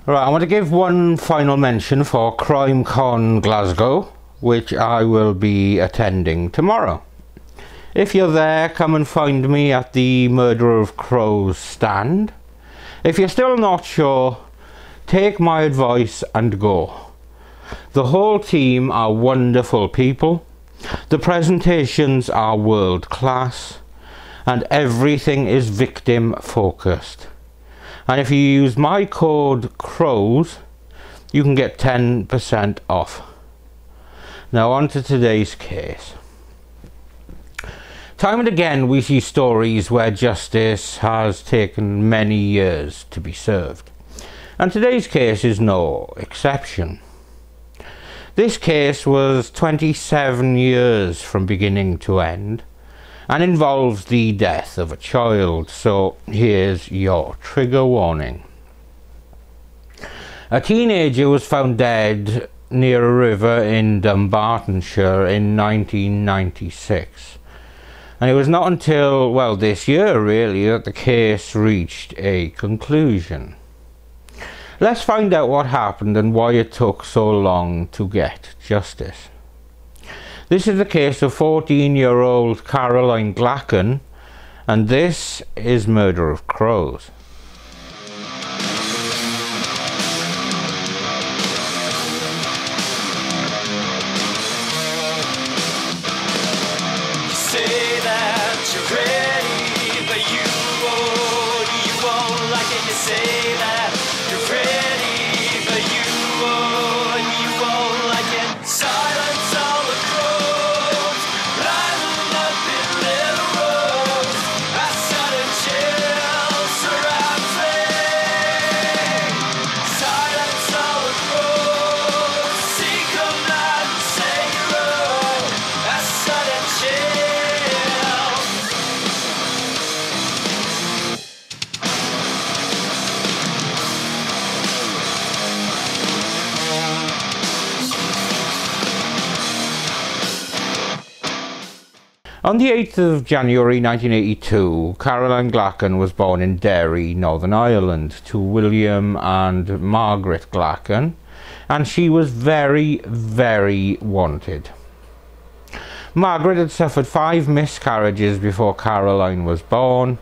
Right, I want to give one final mention for CrimeCon Glasgow, which I will be attending tomorrow. If you're there, come and find me at the Murder of Crows stand. If you're still not sure, take my advice and go. The whole team are wonderful people, the presentations are world class, and everything is victim focused. And if you use my code CROWS, you can get 10% off. Now on to today's case. Time and again we see stories where justice has taken many years to be served. And today's case is no exception. This case was 27 years from beginning to end, and involves the death of a child, so here's your trigger warning. A teenager was found dead near a river in Dumbartonshire in 1996, and it was not until, well, this year really, that the case reached a conclusion. Let's find out what happened and why it took so long to get justice. This is the case of 14-year-old Caroline Glachan, and this is Murder of Crows. You say that you're ready, but you won't like it. You say that you're ready, but you won't like it. Silence all the crows, lining up in little rows. A sudden chill surrounds me. Silence all the crows, see come out and say you're old. A sudden chill. On the 8th of January 1982, Caroline Glachan was born in Derry, Northern Ireland, to William and Margaret Glachan, and she was very, very wanted. Margaret had suffered 5 miscarriages before Caroline was born,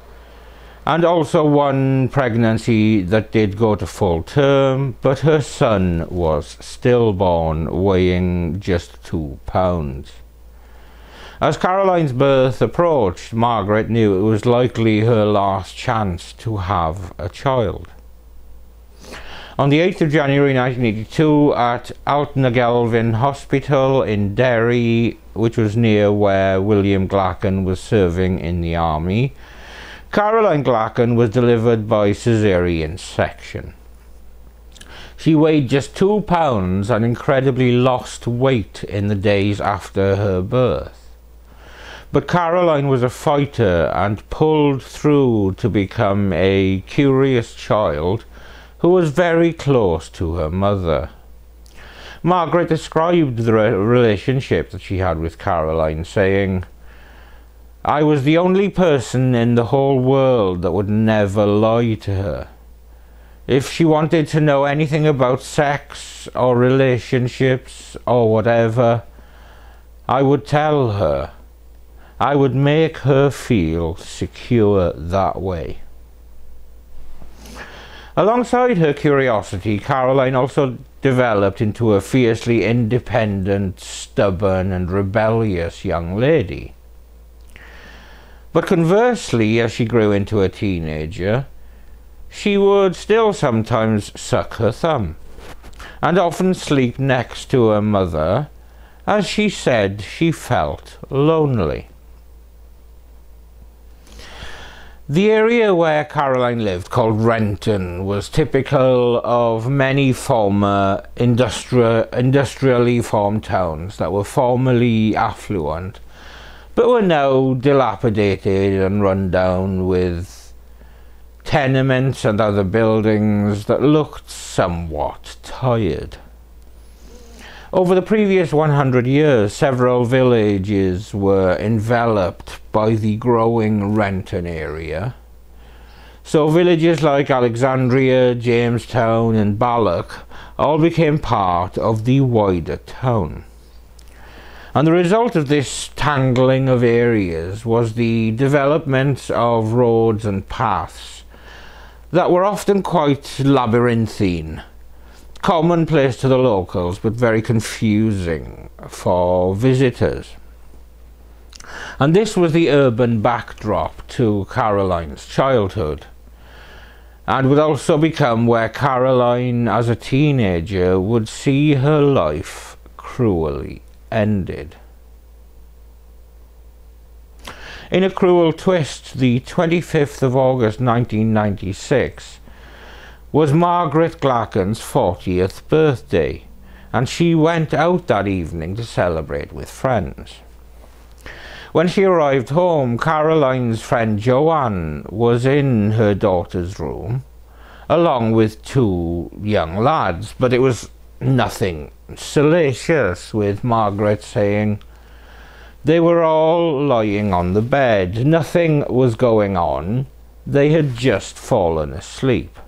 and also one pregnancy that did go to full term, but her son was stillborn, weighing just 2 pounds. As Caroline's birth approached, Margaret knew it was likely her last chance to have a child. On the 8th of January 1982, at Altnagelvin Hospital in Derry, which was near where William Glachan was serving in the army, Caroline Glachan was delivered by caesarean section. She weighed just 2 pounds and incredibly lost weight in the days after her birth. But Caroline was a fighter and pulled through to become a curious child who was very close to her mother. Margaret described the relationship that she had with Caroline, saying, "I was the only person in the whole world that would never lie to her. If she wanted to know anything about sex or relationships or whatever, I would tell her. I would make her feel secure that way." Alongside her curiosity, Caroline also developed into a fiercely independent, stubborn and rebellious young lady. But conversely, as she grew into a teenager, she would still sometimes suck her thumb, and often sleep next to her mother, as she said she felt lonely. The area where Caroline lived, called Renton, was typical of many former industrially formed towns that were formerly affluent, but were now dilapidated and run down, with tenements and other buildings that looked somewhat tired. Over the previous 100 years, several villages were enveloped by the growing Renton area, So villages like Alexandria, Jamestown and Balloch all became part of the wider town. And the result of this tangling of areas was the development of roads and paths that were often quite labyrinthine, commonplace to the locals but very confusing for visitors. And this was the urban backdrop to Caroline's childhood, and would also become where Caroline as a teenager would see her life cruelly ended. In a cruel twist, the 25th of August 1996 was Margaret Glachan's 40th birthday, and she went out that evening to celebrate with friends. When she arrived home, Caroline's friend Joanne was in her daughter's room, along with two young lads, but it was nothing salacious, with Margaret saying they were all lying on the bed, nothing was going on, they had just fallen asleep.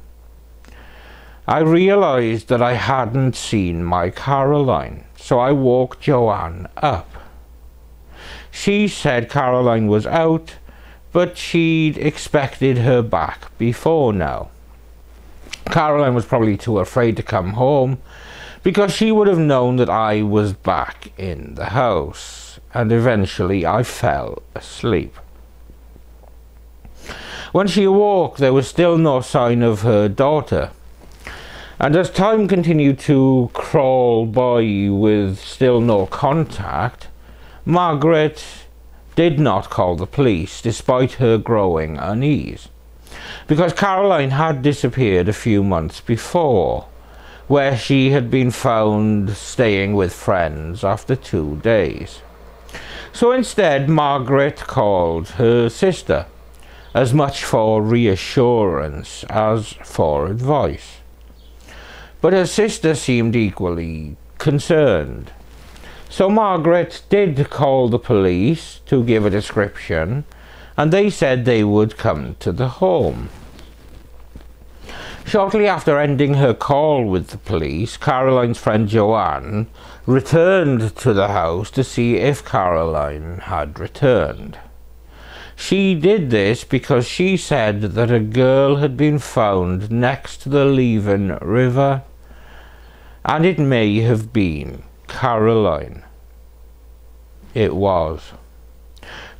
I realised that I hadn't seen my Caroline, so I woke Joanne up. She said Caroline was out, but she'd expected her back before now. Caroline was probably too afraid to come home, because she would have known that I was back in the house, and eventually I fell asleep. When she awoke, there was still no sign of her daughter, and as time continued to crawl by with still no contact, Margaret did not call the police, despite her growing unease, because Caroline had disappeared a few months before, where she had been found staying with friends after 2 days. So instead, Margaret called her sister, as much for reassurance as for advice. But her sister seemed equally concerned. So Margaret did call the police to give a description, and they said they would come to the home. Shortly after ending her call with the police, Caroline's friend Joanne returned to the house to see if Caroline had returned. She did this because she said that a girl had been found next to the Leven River, and it may have been Caroline. It was.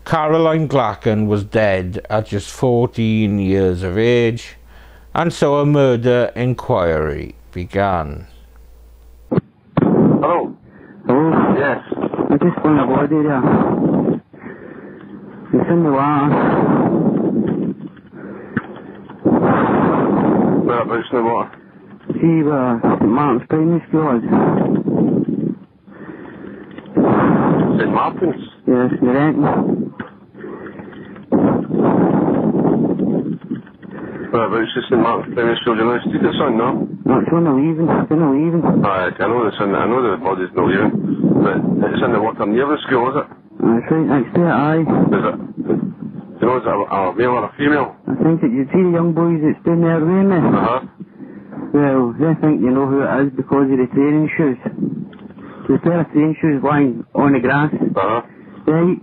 Caroline Glachan was dead at just 14 years of age, and so a murder inquiry began. Hello? Hello? Yes. I just found a body there. It's in the water. Whereabouts in the water? See where St. Martin's Primary School is? St. Martin's? Yes, in Renton. Whereabouts is St. Martin's Primary School? You know the street it's on, no? No, it's on the Leven. It's in the Leven. Aye, I know I know the body's not leaving, but it's in the water near the school, is it? That's right next to it, aye. Is it? Do you know, is it a male or a female? I think that you see the young boys that's down there with me? Well, they think you know who it is because of the training shoes. There's a pair of training shoes lying on the grass. Right?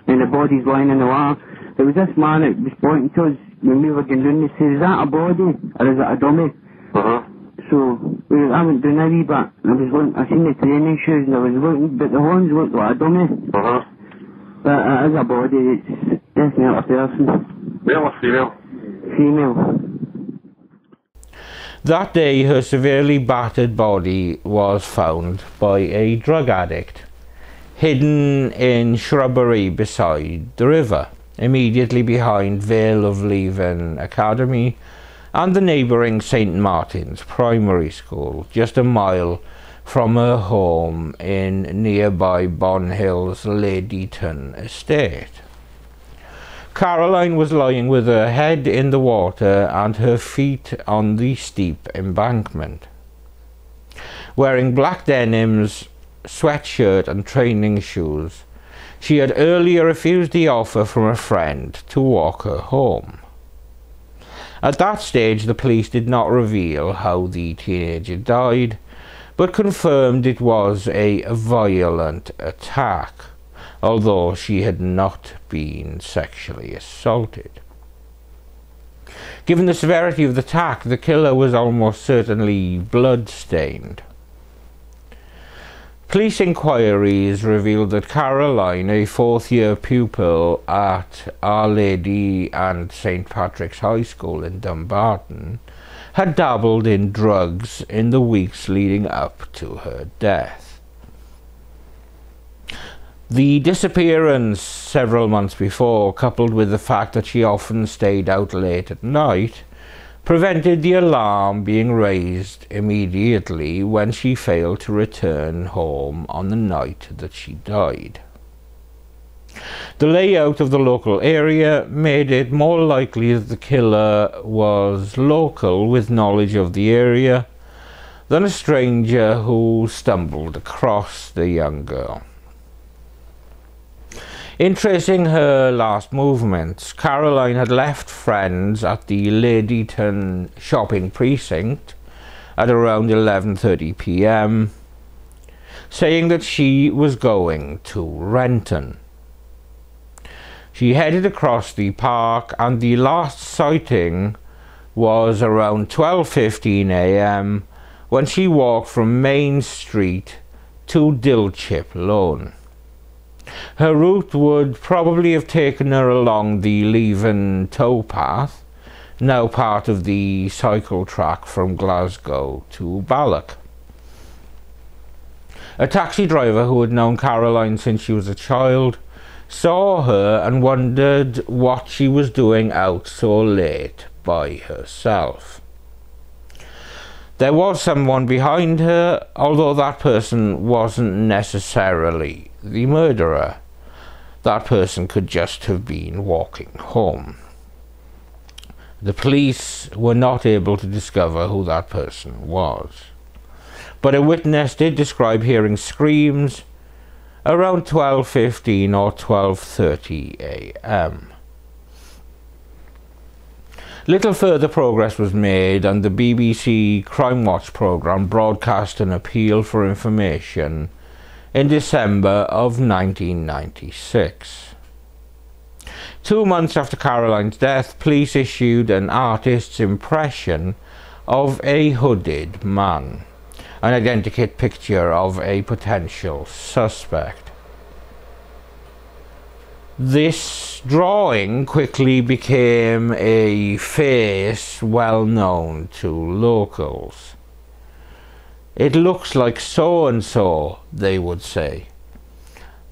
And the body's lying in the water. There was this man that was pointing to us when we were going down. He said, is that a body or is it a dummy? So I went down a wee bit. I seen the training shoes and I was looking, but the ones looked like a dummy. But it is a body. It's definitely a person. Male or female? Female. That day, her severely battered body was found by a drug addict, hidden in shrubbery beside the river, immediately behind Vale of Leven Academy and the neighbouring St. Martin's Primary School, just a mile from her home in nearby Bonhill's Ladyton estate. Caroline was lying with her head in the water and her feet on the steep embankment. Wearing black denims, sweatshirt and training shoes, she had earlier refused the offer from a friend to walk her home. At that stage, the police did not reveal how the teenager died, but confirmed it was a violent attack, although she had not been sexually assaulted. Given the severity of the attack, the killer was almost certainly blood-stained. Police inquiries revealed that Caroline, a fourth-year pupil at Our Lady and St. Patrick's High School in Dumbarton, had dabbled in drugs in the weeks leading up to her death. The disappearance several months before, coupled with the fact that she often stayed out late at night, prevented the alarm being raised immediately when she failed to return home on the night that she died. The layout of the local area made it more likely that the killer was local with knowledge of the area than a stranger who stumbled across the young girl. In tracing her last movements, Caroline had left friends at the Ladyton shopping precinct at around 11:30 p.m, saying that she was going to Renton. She headed across the park, and the last sighting was around 12:15 a.m. when she walked from Main Street to Dilchip Lane. Her route would probably have taken her along the Leven towpath, now part of the cycle track from Glasgow to Balloch. A taxi driver who had known Caroline since she was a child saw her and wondered what she was doing out so late by herself. There was someone behind her, although that person wasn't necessarily the murderer. That person could just have been walking home. The police were not able to discover who that person was, but a witness did describe hearing screams around 12:15 or 12:30 a.m. Little further progress was made, and the BBC Crime Watch programme broadcast an appeal for information in December of 1996. 2 months after Caroline's death, police issued an artist's impression of a hooded man, an identikit picture of a potential suspect. This drawing quickly became a face well known to locals. "It looks like so-and-so," they would say,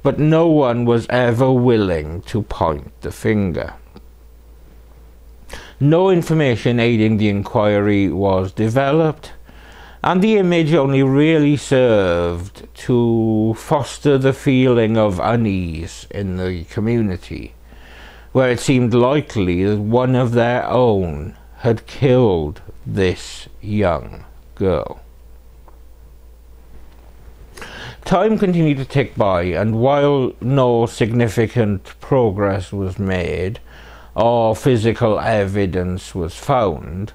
but no one was ever willing to point the finger. No information aiding the inquiry was developed, and the image only really served to foster the feeling of unease in the community, where it seemed likely that one of their own had killed this young girl. Time continued to tick by, and while no significant progress was made or physical evidence was found,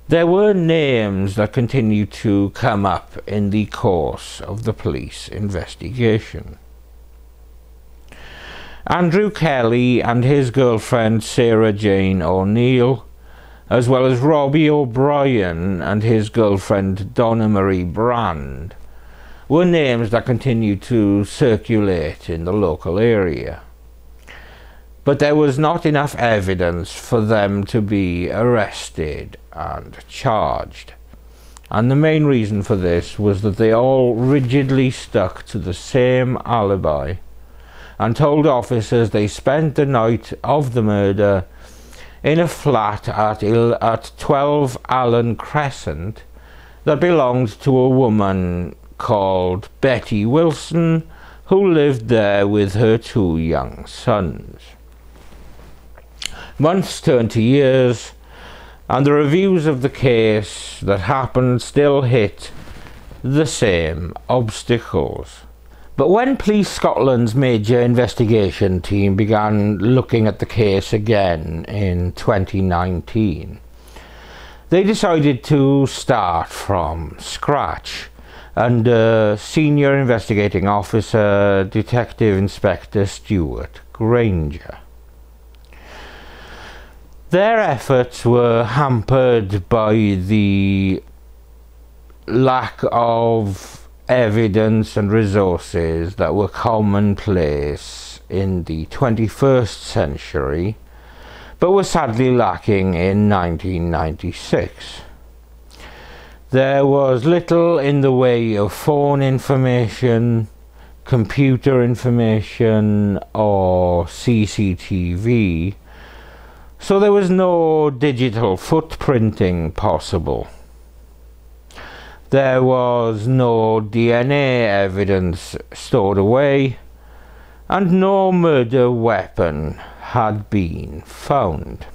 there were names that continued to come up in the course of the police investigation. Andrew Kelly and his girlfriend Sarah Jane O'Neill, as well as Robbie O'Brien and his girlfriend Donna Marie Brand, were names that continued to circulate in the local area. But there was not enough evidence for them to be arrested and charged. And the main reason for this was that they all rigidly stuck to the same alibi and told officers they spent the night of the murder in a flat at 12 Allen Crescent that belonged to a woman called Betty Wilson, who lived there with her 2 young sons. Months turned to years, and the reviews of the case that happened still hit the same obstacles. But when Police Scotland's major investigation team began looking at the case again in 2019, They decided to start from scratch, and Senior Investigating Officer Detective Inspector Stuart Granger. Their efforts were hampered by the lack of evidence and resources that were commonplace in the 21st century, but were sadly lacking in 1996. There was little in the way of phone information, computer information, or CCTV, so there was no digital footprinting possible. There was no DNA evidence stored away, and no murder weapon had been found.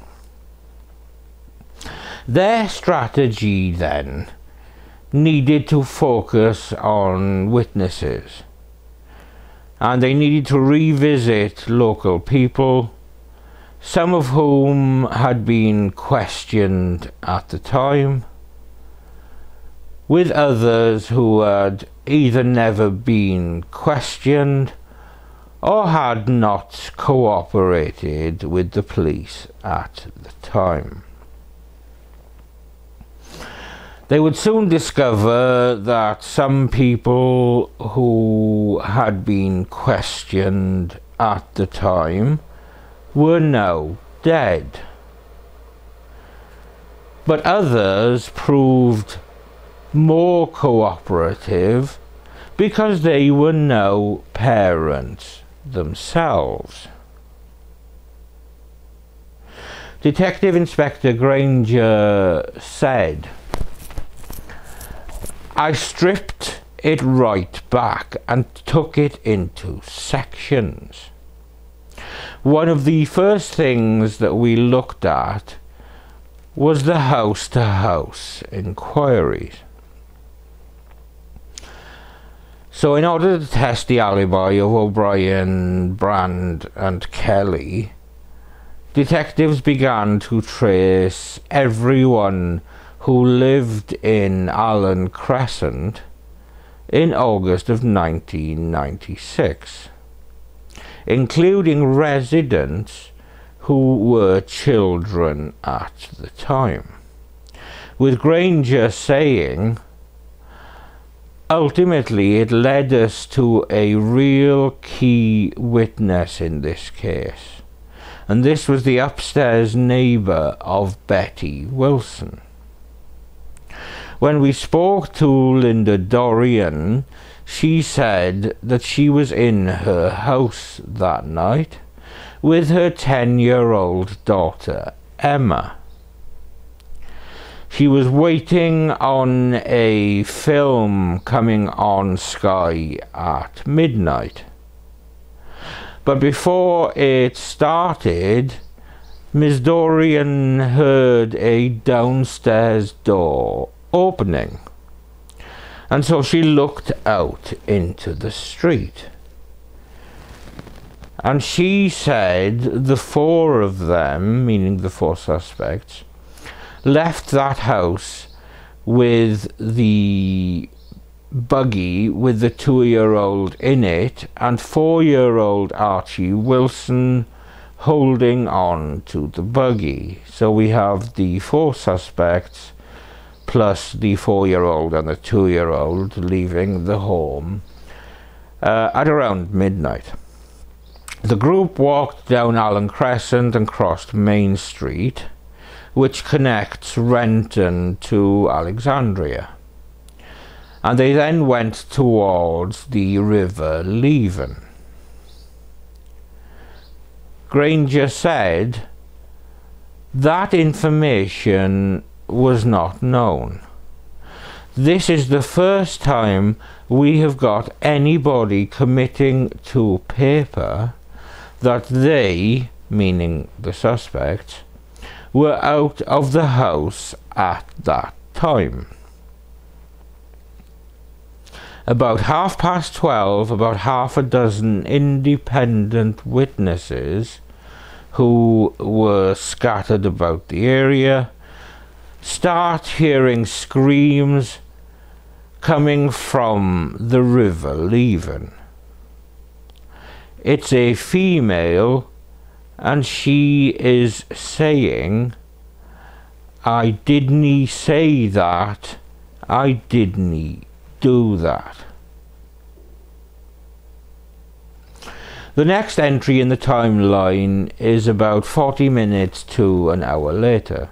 Their strategy then needed to focus on witnesses, and they needed to revisit local people, some of whom had been questioned at the time, with others who had either never been questioned or had not cooperated with the police at the time. They would soon discover that some people who had been questioned at the time were now dead, but others proved more cooperative because they were now parents themselves. Detective Inspector Granger said, "I stripped it right back and took it into sections. One of the first things that we looked at was the house-to-house inquiries. So in order to test the alibi of O'Brien, Brand and Kelly, detectives began to trace everyone who lived in Allen Crescent in August of 1996, including residents who were children at the time, with Granger saying, ultimately it led us to a real key witness in this case, and this was the upstairs neighbour of Betty Wilson. When we spoke to Linda Dorian, she said that she was in her house that night with her 10-year-old daughter, Emma. She was waiting on a film coming on Sky at midnight. But before it started, Miss Dorian heard a downstairs door opening, and so she looked out into the street. And she said the four of them, meaning the four suspects, left that house with the buggy with the 2-year-old in it and 4-year-old Archie Wilson holding on to the buggy. So we have the 4 suspects plus the 4-year-old and the 2-year-old leaving the home at around midnight. The group walked down Allen Crescent and crossed Main Street, which connects Renton to Alexandria, and they then went towards the River Leven. Granger said that information was not known. This is the first time we have got anybody committing to paper that they, meaning the suspects, were out of the house at that time. About 12:30, about half a dozen independent witnesses who were scattered about the area start hearing screams coming from the River Leven. It's a female, and she is saying, "I didn't say that, I didn't do that." The next entry in the timeline is about 40 minutes to an hour later,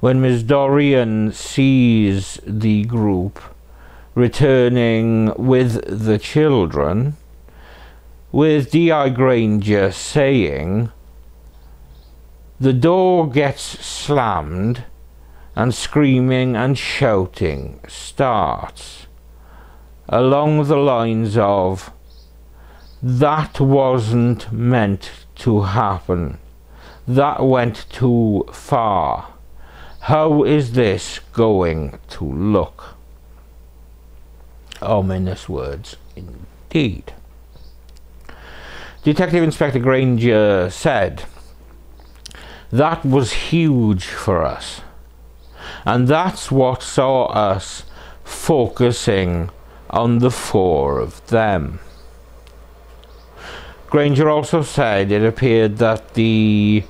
when Ms. Dorian sees the group returning with the children, with D.I. Granger saying, "The door gets slammed and screaming and shouting starts along the lines of, 'That wasn't meant to happen. That went too far. How is this going to look?'" Ominous words indeed. Detective Inspector Granger said, "That was huge for us, and that's what saw us focusing on the four of them." Granger also said it appeared that the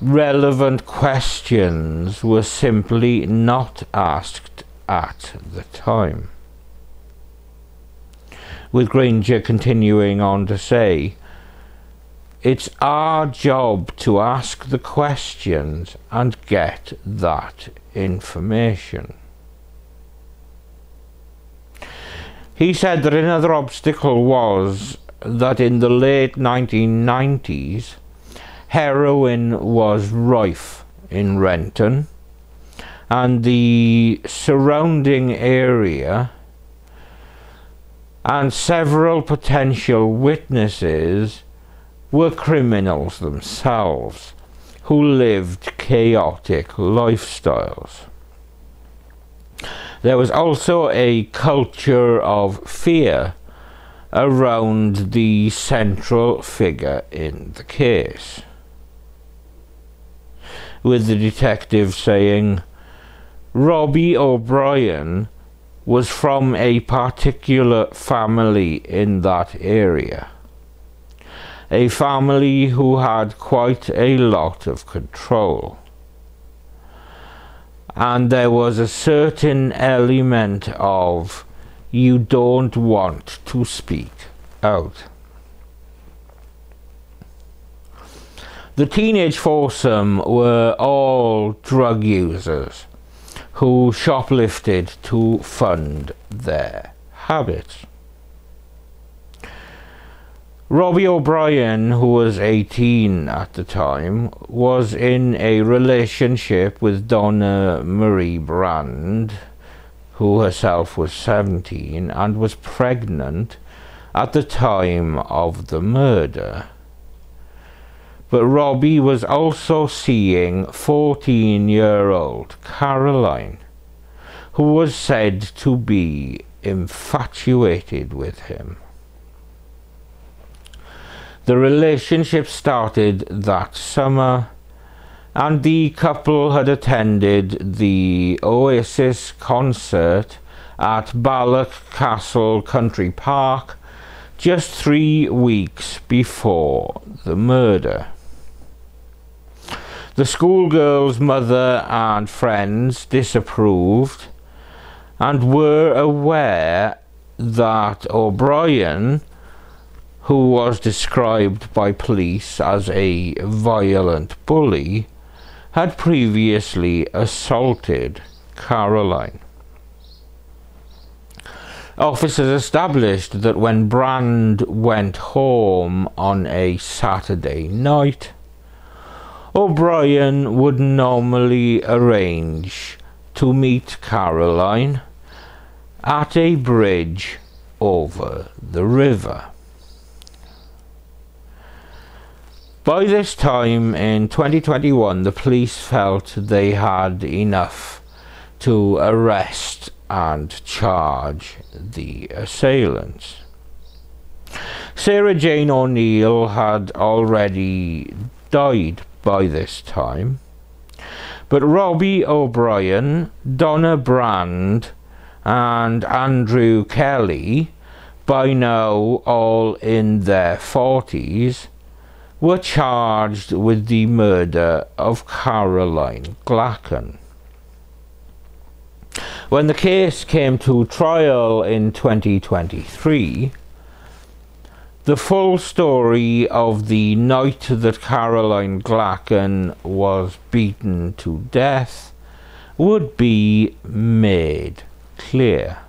relevant questions were simply not asked at the time, with Granger continuing on to say, "It's our job to ask the questions and get that information." He said that another obstacle was that in the late 1990s, heroin was rife in Renton, and the surrounding area, and several potential witnesses were criminals themselves who lived chaotic lifestyles. There was also a culture of fear around the central figure in the case, with the detective saying, "Robbie O'Brien was from a particular family in that area, a family who had quite a lot of control, and there was a certain element of you don't want to speak out." The teenage foursome were all drug users who shoplifted to fund their habits. Robbie O'Brien, who was 18 at the time, was in a relationship with Donna Marie Brand, who herself was 17 and was pregnant at the time of the murder. But Robbie was also seeing 14-year-old Caroline, who was said to be infatuated with him. The relationship started that summer, and the couple had attended the Oasis concert at Balloch Castle Country Park just 3 weeks before the murder. The schoolgirl's mother and friends disapproved and were aware that O'Brien, who was described by police as a violent bully, had previously assaulted Caroline. Officers established that when Brand went home on a Saturday night, O'Brien would normally arrange to meet Caroline at a bridge over the river. By this time in 2021, the police felt they had enough to arrest and charge the assailants. Sarah Jane O'Neill had already died by this time, But Robbie O'Brien, Donna Brand and Andrew Kelly, by now all in their 40s, were charged with the murder of Caroline Glachan. When the case came to trial in 2023, the full story of the night that Caroline Glachan was beaten to death would be made clear.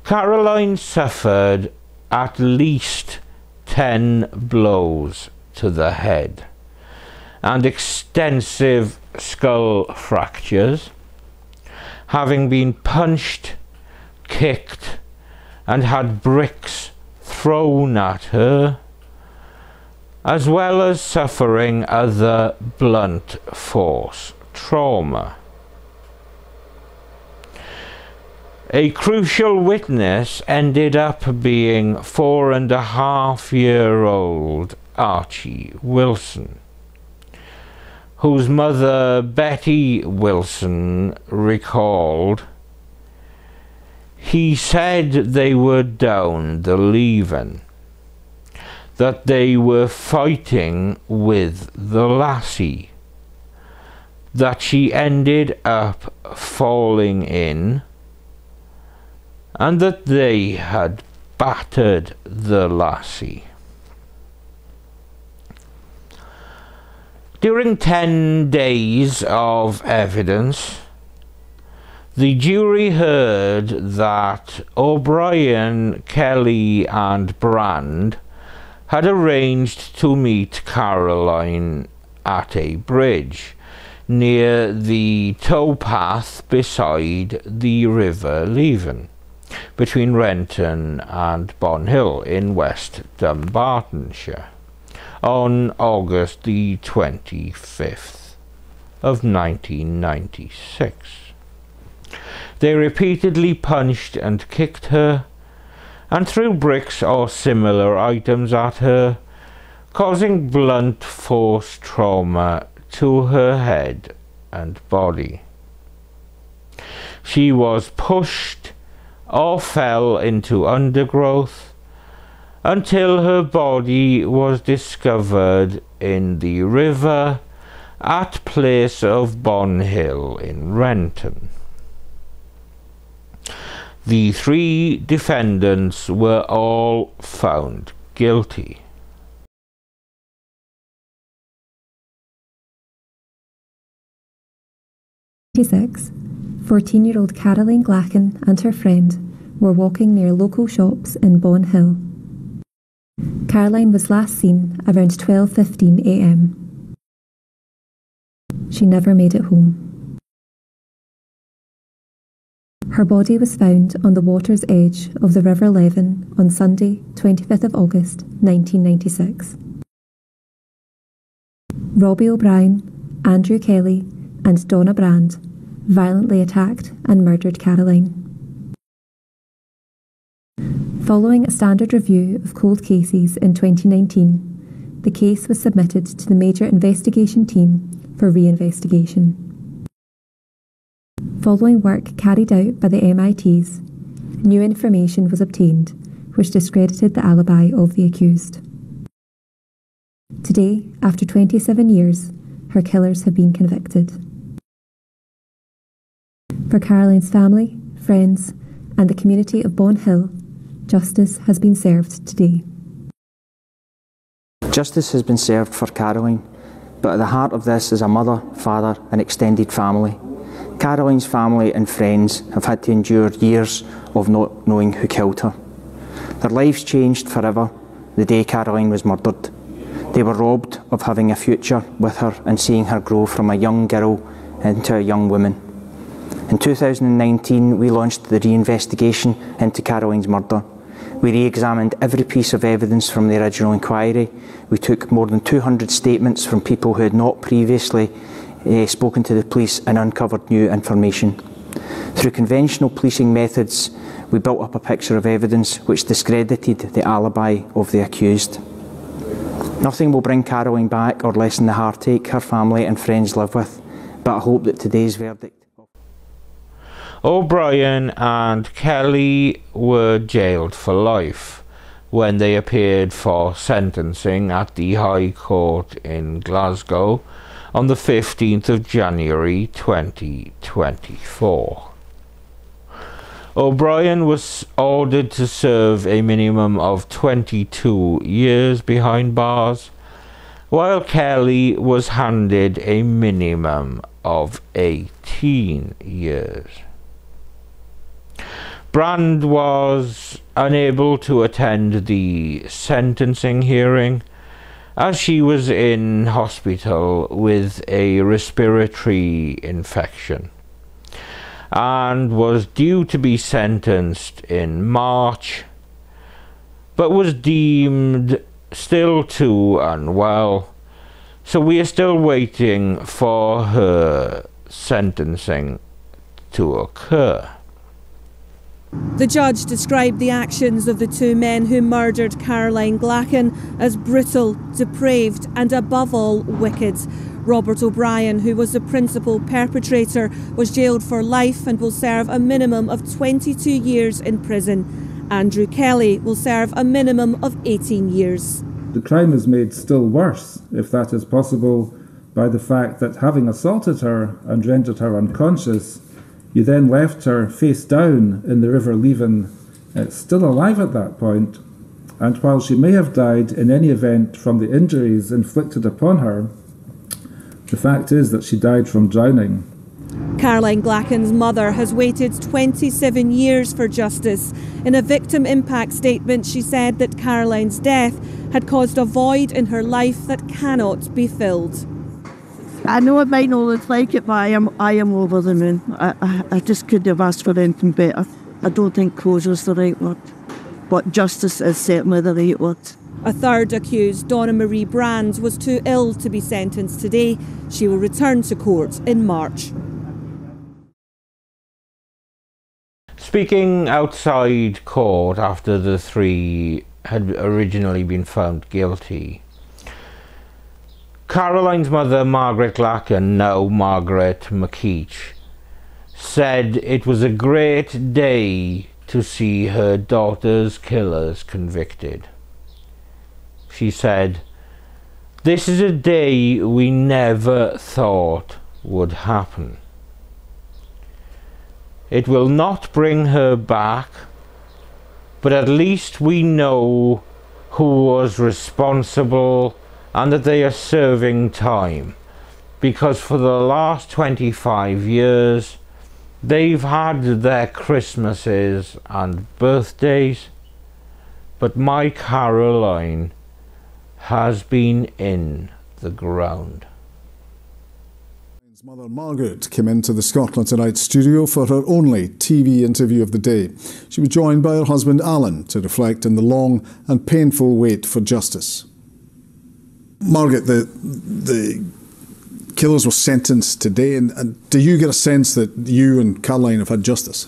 Caroline suffered at least 10 blows to the head and extensive skull fractures, having been punched, kicked, and had bricks thrown at her, as well as suffering other blunt force trauma. A crucial witness ended up being 4.5-year-old Archie Wilson, whose mother Betty Wilson recalled, "He said they were down the Leven, that they were fighting with the lassie, that she ended up falling in, and that they had battered the lassie." During 10 days of evidence, the jury heard that O'Brien, Kelly and Brand had arranged to meet Caroline at a bridge near the towpath beside the River Leven, between Renton and Bonhill in West Dumbartonshire, on August the 25th of 1996. They repeatedly punched and kicked her and threw bricks or similar items at her, causing blunt force trauma to her head and body. She was pushed or fell into undergrowth until her body was discovered in the river at place of Bonhill in Renton. The 3 defendants were all found guilty. '96, 14-year-old Caroline Glachan and her friend were walking near local shops in Bonhill. Caroline was last seen around 12:15 a.m. She never made it home. Her body was found on the water's edge of the River Leven on Sunday, 25th of August, 1996. Robbie O'Brien, Andrew Kelly and Donna Brand violently attacked and murdered Caroline. Following a standard review of cold cases in 2019, the case was submitted to the Major Investigation Team for re-investigation. Following work carried out by the MITs, new information was obtained which discredited the alibi of the accused. Today, after 27 years, her killers have been convicted. For Caroline's family, friends and the community of Bonhill, justice has been served today. Justice has been served for Caroline, but at the heart of this is a mother, father and extended family. Caroline's family and friends have had to endure years of not knowing who killed her. Their lives changed forever the day Caroline was murdered. They were robbed of having a future with her and seeing her grow from a young girl into a young woman. In 2019, we launched the re-investigation into Caroline's murder. We re-examined every piece of evidence from the original inquiry. We took more than 200 statements from people who had not previously spoken to the police and uncovered new information. Through conventional policing methods, we built up a picture of evidence which discredited the alibi of the accused. Nothing will bring Caroline back or lessen the heartache her family and friends live with, but I hope that today's verdict... O'Brien and Kelly were jailed for life when they appeared for sentencing at the High Court in Glasgow on the 15th of January 2024. O'Brien was ordered to serve a minimum of 22 years behind bars, while Kelly was handed a minimum of 18 years. Brand was unable to attend the sentencing hearing as she was in hospital with a respiratory infection and was due to be sentenced in March, but was deemed still too unwell, so we are still waiting for her sentencing to occur. The judge described the actions of the two men who murdered Caroline Glachan as brutal, depraved and above all wicked. Robert O'Brien, who was the principal perpetrator, was jailed for life and will serve a minimum of 22 years in prison. Andrew Kelly will serve a minimum of 18 years. The crime is made still worse, if that is possible, by the fact that having assaulted her and rendered her unconscious, you then left her face down in the River Leven, still alive at that point, and while she may have died in any event from the injuries inflicted upon her, the fact is that she died from drowning. Caroline Glachan's mother has waited 27 years for justice. In a victim impact statement, she said that Caroline's death had caused a void in her life that cannot be filled. I know it might not look like it, but I am over the moon. I just couldn't have asked for anything better. I don't think closure is the right word, but justice is certainly the right word. A third accused, Donna Marie Brand, was too ill to be sentenced today. She will return to court in March. Speaking outside court after the three had originally been found guilty, Caroline's mother, Margaret Glachan, now Margaret McKeach, said it was a great day to see her daughter's killers convicted. She said, "This is a day we never thought would happen. It will not bring her back, but at least we know who was responsible and that they are serving time, because for the last 25 years they've had their Christmases and birthdays, but my Caroline has been in the ground." Mother Margaret came into the Scotland Tonight studio for her only TV interview of the day. She was joined by her husband Alan to reflect on the long and painful wait for justice. Margaret, the killers were sentenced today, and do you get a sense that you and Caroline have had justice?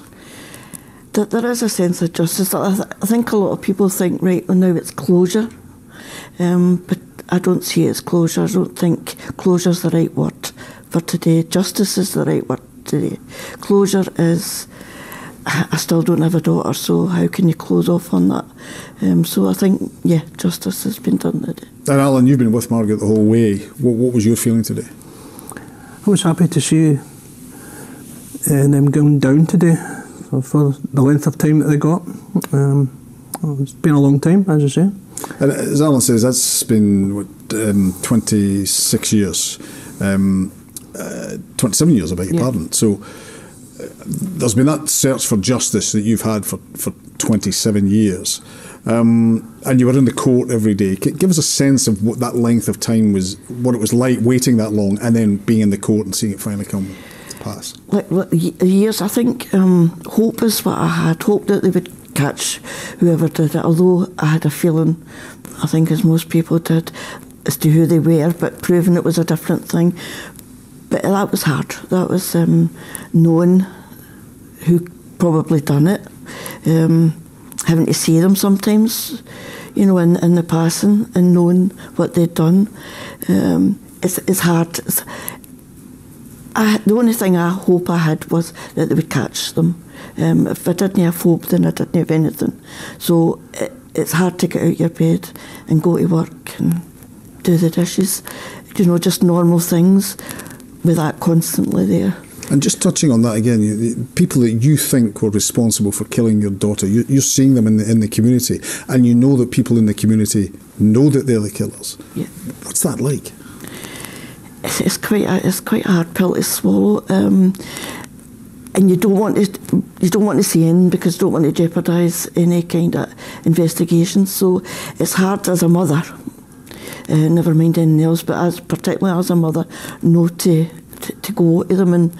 There is a sense of justice. I think a lot of people think, right, well, now it's closure, but I don't see it as closure. I don't think closure is the right word for today. Justice is the right word today. Closure is, I still don't have a daughter, so how can you close off on that? So I think, yeah, justice has been done today. And Alan, you've been with Margaret the whole way. What was your feeling today? I was happy to see them going down today for the length of time that they got. It's been a long time, as you say. And as Alan says, that's been 26 years. 27 years, I beg your pardon. So there's been that search for justice that you've had for 27 years. And you were in the court every day. Give us a sense of what that length of time was, what it was like waiting that long and then being in the court and seeing it finally come to pass. Like years, I think hope is what I had. Hope that they would catch whoever did it, although I had a feeling, I think as most people did, as to who they were, but proving it was a different thing. But that was hard. That was knowing who probably done it, having to see them sometimes, you know, in the passing and knowing what they'd done. It's hard. The only thing I hope I had was that they would catch them. If I didn't have hope, then I didn't have anything. So it's hard to get out your bed and go to work and do the dishes, you know, just normal things with that constantly there. And just touching on that again, people that you think were responsible for killing your daughter, you're seeing them in the community, and you know that people in the community know that they're the killers. Yeah. What's that like? It's quite a hard pill to swallow, and you don't want to see in because you don't want to jeopardise any kind of investigation. So it's hard as a mother, never mind anything else, but particularly as a mother, not to go to them and,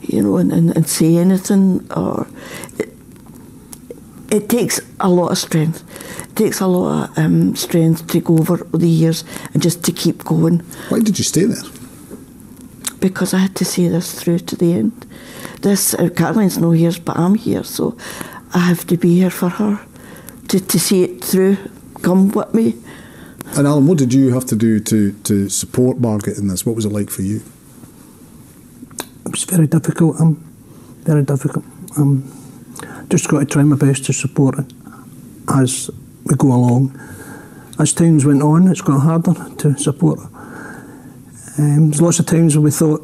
you know, and say anything. Or it takes a lot of strength. It takes a lot of strength to go over the years and just to keep going. Why did you stay there? Because I had to see this through to the end. Caroline's not here, but I'm here, so I have to be here for her to see it through. Come with me. And Alan, what did you have to do to support Margaret in this? What was it like for you? It was very difficult. Very difficult. Just got to try my best to support it as we go along. As times went on, it's got harder to support her. There's lots of times when we thought,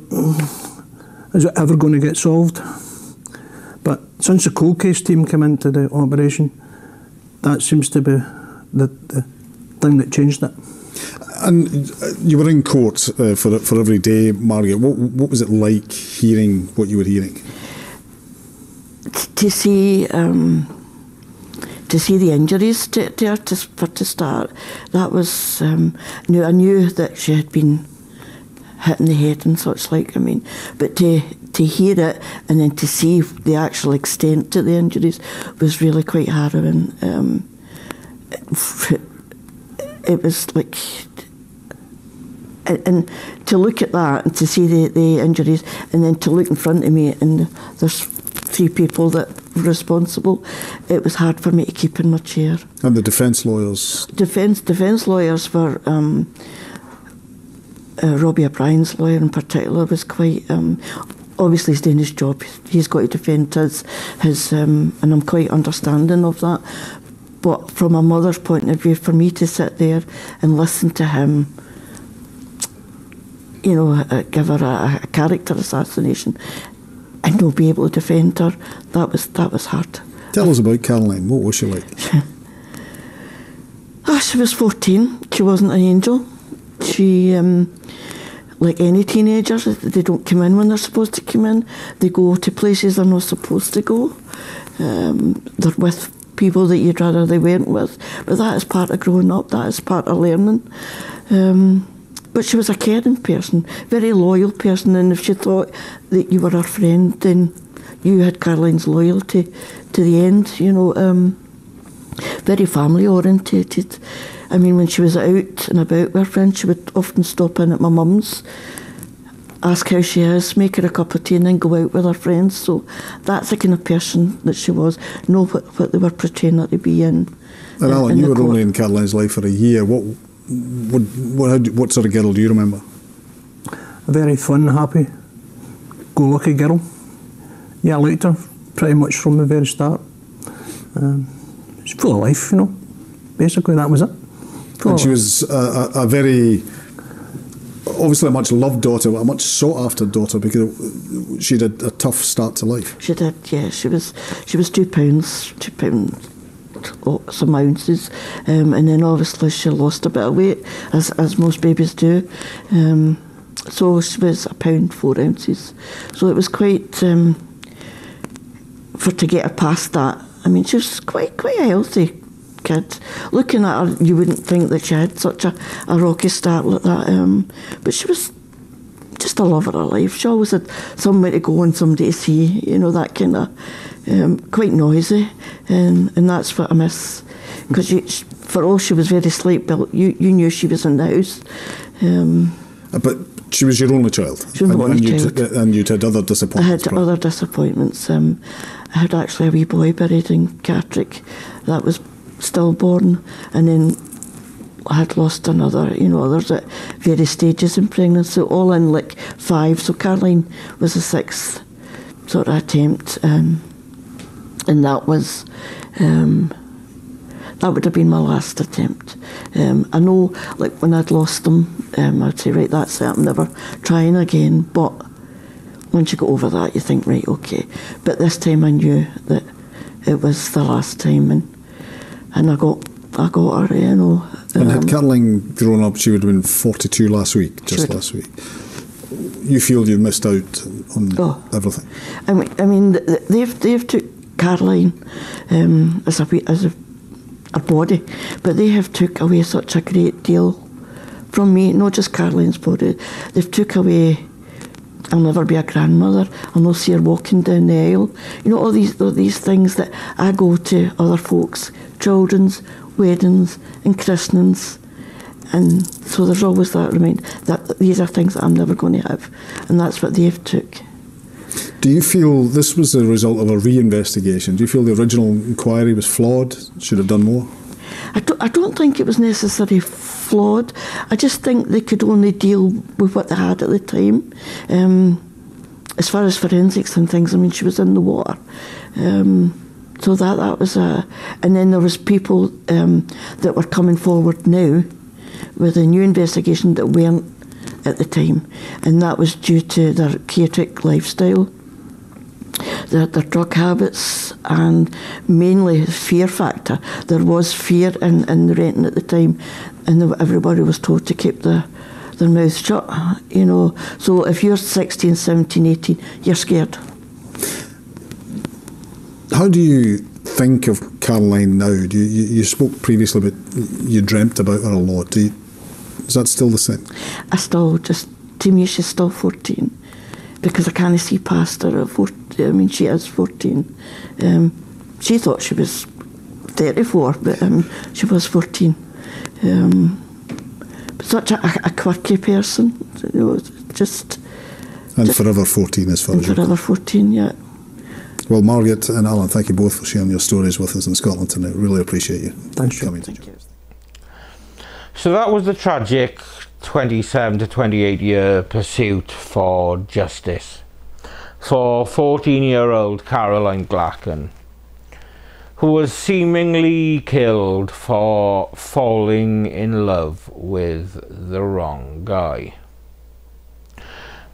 is it ever going to get solved? But since the cold case team came into the operation, that seems to be the thing that changed it. And you were in court for every day, Margaret. What was it like hearing what you were hearing? To see the injuries to her to start, that was I knew that she had been hit in the head and such like. I mean, but to hear it and then to see the actual extent to the injuries was really quite harrowing. It was like, and to look at that and to see the injuries, and then to look in front of me and there's 3 people that were responsible, it was hard for me to keep in my chair. And the defence lawyers? Defence lawyers were, Robbie O'Brien's lawyer in particular was quite, obviously he's doing his job, he's got to defend his and I'm quite understanding of that. But from a mother's point of view, for me to sit there and listen to him, you know, give her a character assassination and not be able to defend her, that was hard. Tell us about Caroline. What was she like? She was 14. She wasn't an angel. She, like any teenagers, they don't come in when they're supposed to come in. They go to places they're not supposed to go. They're with people that you'd rather they weren't with. But that is part of growing up. That is part of learning. But she was a caring person, very loyal person, and if she thought that you were her friend, then you had Caroline's loyalty to the end, you know. Very family orientated. I mean, when she was out and about with her friends, she would often stop in at my mum's, ask how she is, make her a cup of tea and then go out with her friends. So that's the kind of person that she was, know what they were portraying her to be in. And Alan, you were only in Caroline's life for a year. What sort of girl do you remember? A very fun, happy, go-lucky girl. Yeah, I liked her pretty much from the very start. She's full of life, you know. Basically, that was it. And she was a very, obviously a much loved daughter, but a much sought-after daughter because she had a tough start to life. She did, yeah. She was 2 pounds, some ounces, and then obviously she lost a bit of weight, as most babies do. So she was £1 4 ounces. So it was quite, for to get her past that. I mean, she was quite a healthy kid. Looking at her, you wouldn't think that she had such a rocky start like that. But she was just a lover of life. She always had somewhere to go and somebody to see, you know, that kind of, quite noisy. And that's what I miss. Because for all she was very slight built, you knew she was in the house. But she was your only child? She was my only child. And you'd had other disappointments? I had other disappointments. I had actually a wee boy buried in Cartrick. That was stillborn, and then I had lost another, others at various stages in pregnancy, all in like 5. So Caroline was the 6th sort of attempt, and that was, that would have been my last attempt. I know, like when I'd lost them, I'd say, right, that's it, I'm never trying again. But once you go over that, you think, right, okay. But this time I knew that it was the last time, and I got her, And had Caroline grown up, she would have been 42 last week, last week. You feel you missed out on everything? I mean, they've took Caroline as a body, but they have took away such a great deal from me, not just Caroline's body. They've took away, I'll never be a grandmother, I'll not see her walking down the aisle. All these things that I go to other folks, children's weddings and christenings, and so there's always that reminder that these are things that I'm never going to have, and that's what they've took. Do you feel this was the result of a re-investigation? Do you feel the original inquiry was flawed, should have done more? I don't think it was necessarily flawed. I just think they could only deal with what they had at the time. As far as forensics and things, I mean, she was in the water. So that was and then there was people that were coming forward now with a new investigation that weren't at the time, and that was due to their chaotic lifestyle, their drug habits, and mainly fear factor. There was fear in the renting at the time, and everybody was told to keep their mouth shut, So if you're 16, 17, 18, you're scared. How do you think of Caroline now? You spoke previously about you dreamt about her a lot. Is that still the same? To me, she's still 14, because I can't see past her at 14. I mean, she is 14. She thought she was 34, but she was 14. Such a quirky person, just. And forever 14 as far as forever 14, yeah. Well, Margaret and Alan, thank you both for sharing your stories with us in Scotland tonight. Really appreciate you. Thanks, coming. Thank you. So that was the tragic 27 to 28 year pursuit for justice for 14-year-old Caroline Glachan, who was seemingly killed for falling in love with the wrong guy.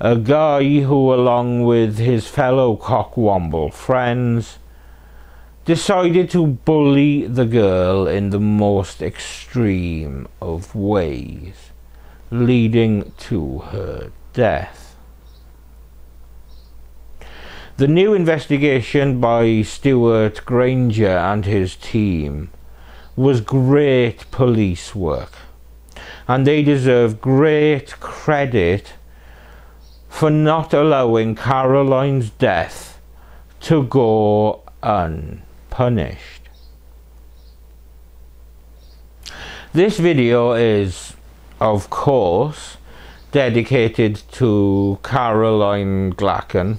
A guy who, along with his fellow cockwomble friends, decided to bully the girl in the most extreme of ways, leading to her death. The new investigation by Stuart Granger and his team was great police work, and they deserve great credit for not allowing Caroline's death to go unpunished. This video is, of course, dedicated to Caroline Glachan,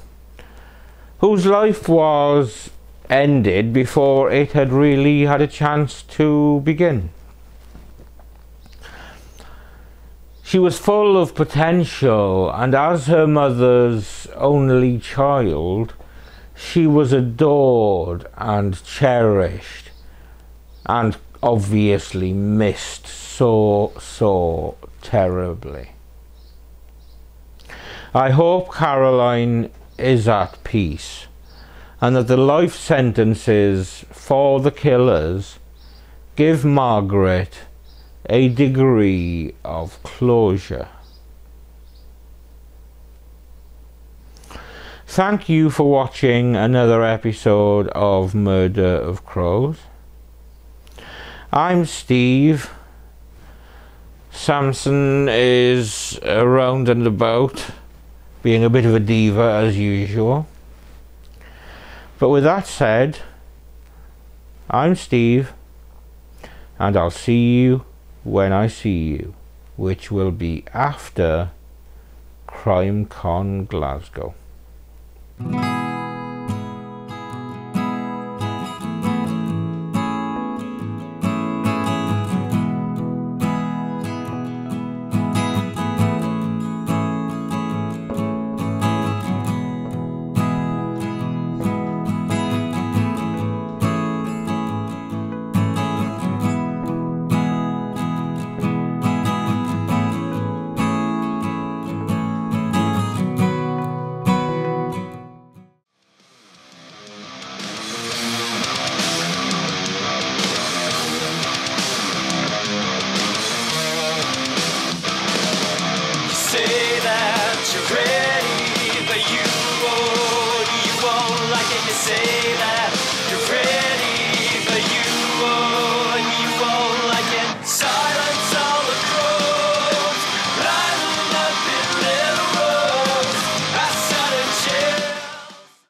whose life was ended before it had really had a chance to begin. She was full of potential, and as her mother's only child, she was adored and cherished, and obviously missed so terribly. I hope Caroline is at peace, and that the life sentences for the killers give Margaret a degree of closure. Thank you for watching another episode of Murder of Crows. I'm Steve. Samson is around and about, being a bit of a diva as usual. But with that said, I'm Steve, and I'll see you when I see you, which will be after CrimeCon Glasgow.